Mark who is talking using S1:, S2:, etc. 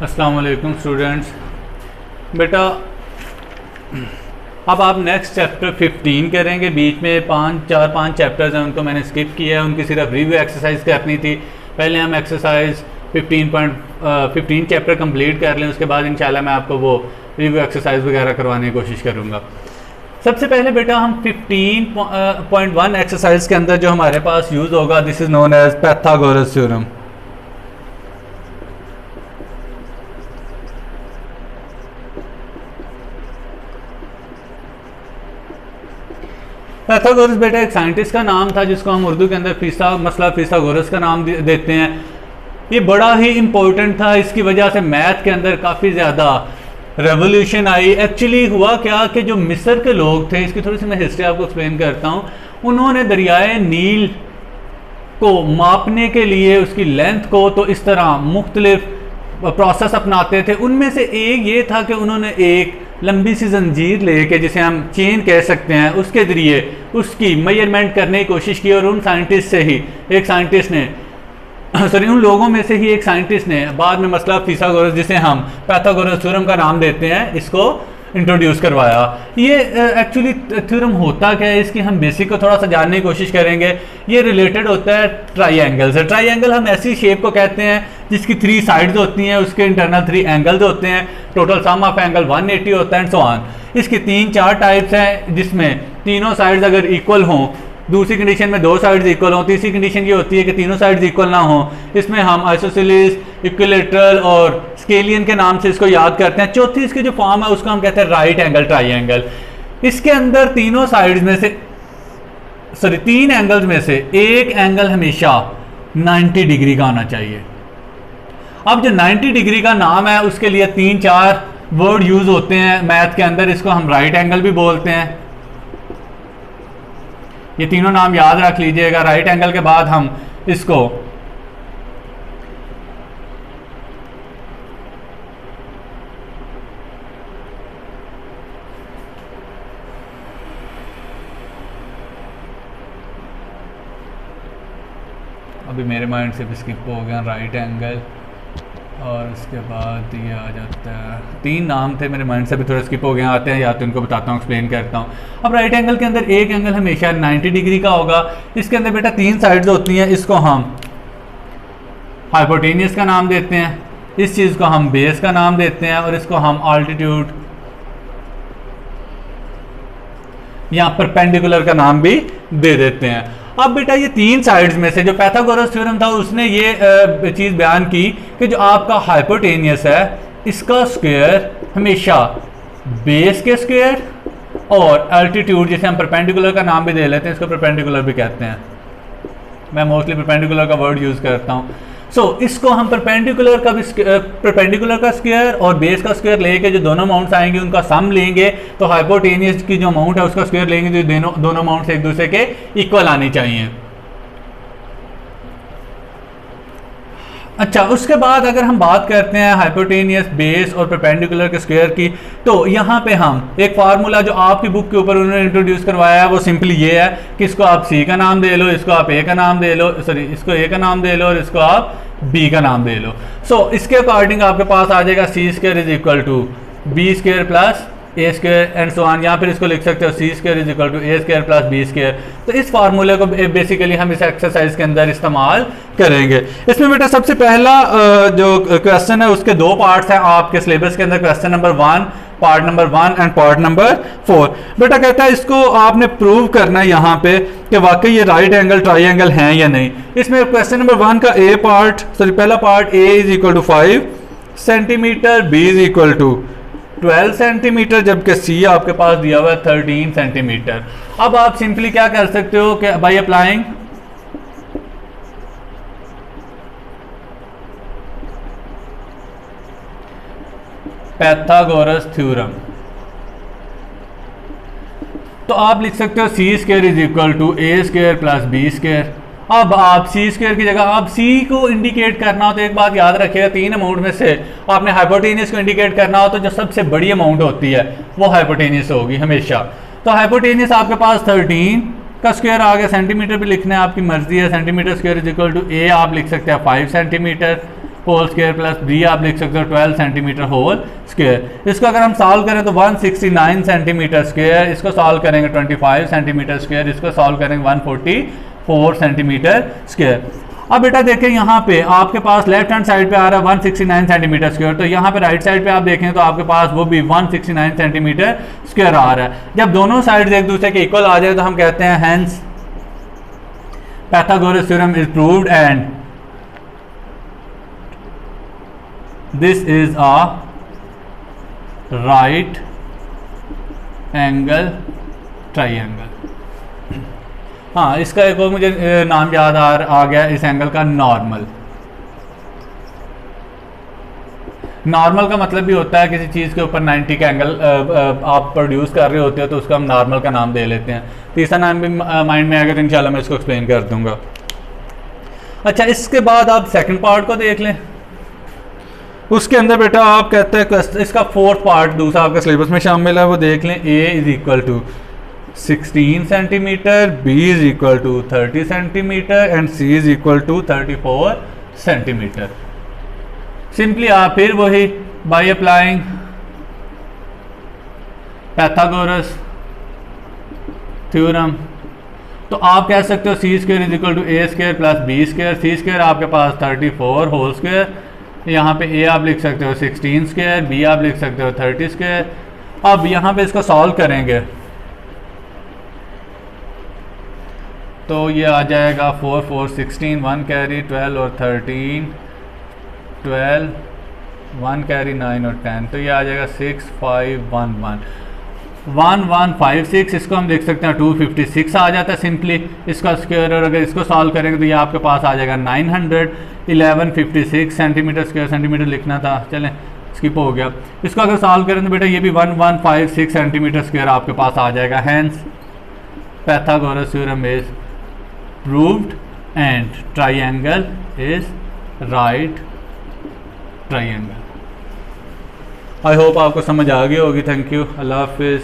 S1: अस्सलाम वालेकुम स्टूडेंट्स। बेटा अब आप नेक्स्ट चैप्टर 15 करेंगे। बीच में 5 चैप्टर्स हैं, उनको मैंने स्किप किया है, उनकी सिर्फ रिव्यू एक्सरसाइज करनी थी। पहले हम एक्सरसाइज 15 चैप्टर कंप्लीट कर लें, उसके बाद इंशाल्लाह मैं आपको वो रिव्यू एक्सरसाइज वगैरह करवाने की कोशिश करूँगा। सबसे पहले बेटा हम 15.1 एक्सरसाइज के अंदर जो हमारे पास यूज़ होगा, this is known as Pythagoras theorem. Pythagoras बेटा एक साइंटिस्ट का नाम था जिसको हम उर्दू के अंदर मसला फिसागोरस का नाम देते हैं। ये बड़ा ही इम्पोर्टेंट था, इसकी वजह से मैथ के अंदर काफ़ी ज़्यादा रेवोल्यूशन आई। एक्चुअली हुआ क्या कि जो मिस्र के लोग थे, इसकी थोड़ी सी मैं हिस्ट्री आपको एक्सप्लेन करता हूँ। उन्होंने दरियाए नील को मापने के लिए उसकी लेंथ को तो इस तरह मुख्तलिफ प्रोसेस अपनाते थे। उनमें से एक ये था कि उन्होंने एक लंबी सी जंजीर लेके, जिसे हम चेन कह सकते हैं, उसके ज़रिए उसकी मेजरमेंट करने की कोशिश की। और उन साइंटिस्ट से ही एक साइंटिस्ट ने उन लोगों में से ही एक साइंटिस्ट ने बाद में मसला फिसागोरस, जिसे हम पाइथागोरस थ्योरम का नाम देते हैं, इसको इंट्रोड्यूस करवाया। ये एक्चुअली थ्योरम होता क्या है, इसकी हम बेसिक को थोड़ा सा जानने की कोशिश करेंगे। ये रिलेटेड होता है ट्राइंगल से। ट्राइंगल हम ऐसी शेप को कहते हैं जिसकी 3 साइड्स होती हैं, उसके इंटरनल 3 एंगल्स होते हैं, टोटल सम ऑफ एंगल 180 होता है एंड सो ऑन। इसकी 3-4 टाइप्स हैं, जिसमें तीनों साइड्स अगर इक्वल हों, दूसरी कंडीशन में 2 साइड्स इक्वल हों, तीसरी कंडीशन ये होती है कि तीनों साइड्स इक्वल ना हों। इसमें हम आइसोसेलेस, इक्विलेटरल और स्केलियन के नाम से इसको याद करते हैं। चौथी इसकी जो फॉर्म है उसको हम कहते हैं राइट एंगल ट्राइंगल। इसके अंदर तीनों साइड्स में से 3 एंगल्स में से एक एंगल हमेशा 90 डिग्री का आना चाहिए। अब जो 90 डिग्री का नाम है, उसके लिए 3-4 वर्ड यूज होते हैं मैथ के अंदर। इसको हम राइट एंगल भी बोलते हैं। ये तीनों नाम याद रख लीजिएगा। राइट एंगल के बाद हम इसको अभी मेरे माइंड से भी स्किप हो गया राइट एंगल, और उसके बाद ये आ जाता है, 3 नाम थे मेरे माइंड से भी थोड़ा स्किप हो गए, आते हैं या तो इनको बताता हूँ, एक्सप्लेन करता हूँ। अब राइट एंगल के अंदर एक एंगल हमेशा 90 डिग्री का होगा। इसके अंदर बेटा 3 साइड्स होती हैं। इसको हम हाइपोटेनियस का नाम देते हैं, इस चीज़ को हम बेस का नाम देते हैं, और इसको हम आल्टीट्यूड या परपेंडिकुलर का नाम भी दे देते हैं। अब बेटा ये 3 साइड्स में से जो पाइथागोरस थ्योरम था, उसने ये चीज़ बयान की कि जो आपका हाइपोटेनियस है, इसका स्क्वायर हमेशा बेस के स्क्वायर और एल्टीट्यूड, जिसे हम परपेंडिकुलर का नाम भी दे लेते हैं, इसको परपेंडिकुलर भी कहते हैं। मैं मोस्टली परपेंडिकुलर का वर्ड यूज़ करता हूँ। इसको हम परपेंडिकुलर का स्क्वायर और बेस का स्क्वायर लेके जो दोनों अमाउंट्स आएंगे उनका सम लेंगे, तो हाइपोटेनियस की जो अमाउंट है उसका स्क्वायर लेंगे, जो दोनों अमाउंट्स एक दूसरे के इक्वल आनी चाहिए। अच्छा, उसके बाद अगर हम बात करते हैं हाइपोटेनियस, बेस और परपेंडिकुलर के स्क्वायर की, तो यहाँ पे हम एक फार्मूला जो आपकी बुक के ऊपर उन्होंने इंट्रोड्यूस करवाया है, वो सिंपली ये है कि इसको आप सी का नाम दे लो, इसको आप ए का नाम दे लो, इसको ए का नाम दे लो, और इसको आप बी का नाम दे लो। इसके अकॉर्डिंग आपके पास आ जाएगा C square is equal to B square plus A square and so on. या फिर इसको लिख सकते हो C square is equal to A square plus B square. तो इस फार्मूले को बेसिकली हम इस एक्सरसाइज के अंदर इस्तेमाल करेंगे। इसमें बेटा सबसे पहला जो क्वेश्चन है, उसके 2 पार्ट्स हैं आपके सिलेबस के अंदर। Question number 1, part number 1 and part number 4। बेटा कहता है इसको आपने प्रूव करना है यहाँ पे कि वाकई ये राइट एंगल ट्राइंगल हैं या नहीं। इसमें क्वेश्चन नंबर 1 का पहला part A is equal to 5 centimetre, B is equal to 12 centimetre, जबकि सी आपके पास दिया हुआ है 13 सेंटीमीटर। अब आप सिंपली क्या कर सकते हो कि बाय अप्लाइंग पाइथागोरस थ्योरम, तो आप लिख सकते हो C square is equal to A square plus B square. अब आप सी स्क्वायर की जगह आप सी को इंडिकेट करना हो तो एक बात याद रखिएगा, 3 अमाउंट में से आपने हाइपोटेनियस को इंडिकेट करना हो तो जो सबसे बड़ी अमाउंट होती है वो हाइपोटेनियस होगी हमेशा। तो हाइपोटेनियस आपके पास 13 का स्क्वायर आ गया। सेंटीमीटर भी लिखना है, आपकी मर्जी है। Centimetre square is equal to A आप लिख सकते हैं 5 centimetre whole square plus B आप लिख सकते हो 12 सेंटीमीटर होल स्क्वायर। इसको अगर हम सॉल्व करें तो 169 सेंटीमीटर स्क्वायर, इसको सॉल्व करेंगे 25 सेंटीमीटर स्क्वायर, इसको सॉल्व करेंगे 144 सेंटीमीटर स्क्वायर। अब बेटा देखें यहाँ पे आपके पास लेफ्ट हैंड साइड पे आ रहा है 169 सेंटीमीटर स्क्वायर, तो यहाँ पे राइट साइड पे आप देखें तो आपके पास वो भी 169 सेंटीमीटर स्क्वायर आ रहा है। जब दोनों साइड्स एक दूसरे के इक्वल आ जाए तो हम कहते हैं hence Pythagoras theorem is proved and this is a right angle triangle. हाँ, इसका एक और मुझे नाम याद आ गया इस एंगल का, नॉर्मल। नॉर्मल का मतलब भी होता है किसी चीज़ के ऊपर 90 का एंगल आप प्रोड्यूस कर रहे होते हो तो उसको हम नॉर्मल का नाम दे लेते हैं। तीसरा नाम भी माइंड में आएगा तो इंशाल्लाह मैं इसको एक्सप्लेन कर दूंगा। अच्छा, इसके बाद आप सेकंड पार्ट को देख लें। उसके अंदर बेटा आप कहते हैं इसका फोर्थ पार्ट दूसरा आपका सिलेबस में शामिल है, वो देख लें। A is equal to 16 centimetre, B is equal to 30 centimetre and C is equal to 34 centimetre. Simply आप फिर वही बाय अप्लाइंग पाइथागोरस थ्योरम, तो आप कह सकते हो C square is equal to A square plus B square. C square आपके पास 34 होल स्क्वायर, यहाँ पे A आप लिख सकते हो 16 स्क्वायर, B आप लिख सकते हो 30 स्क्वायर। अब यहाँ पे इसको सॉल्व करेंगे तो ये आ जाएगा 4 4 16, 1 कैरी 12 और 13 12, 1 कैरी 9 और 10, तो ये आ जाएगा 6 5 1 1 1 1 5 6। इसको हम देख सकते हैं 256 आ जाता है सिंपली इसका स्क्वायर, और अगर इसको सॉल्व करेंगे तो ये आपके पास आ जाएगा 91156 सेंटीमीटर स्क्वायर। सेंटीमीटर लिखना था, चलें स्किप हो गया। इसको अगर सॉल्व करें तो बेटा ये भी 1156 सेंटीमीटर स्क्वायर आपके पास आ जाएगा। Hence Pythagoras theorem is proved and triangle is right triangle। I hope आपको समझ आ गई होगी। थैंक यू, अल्लाह हाफिज़।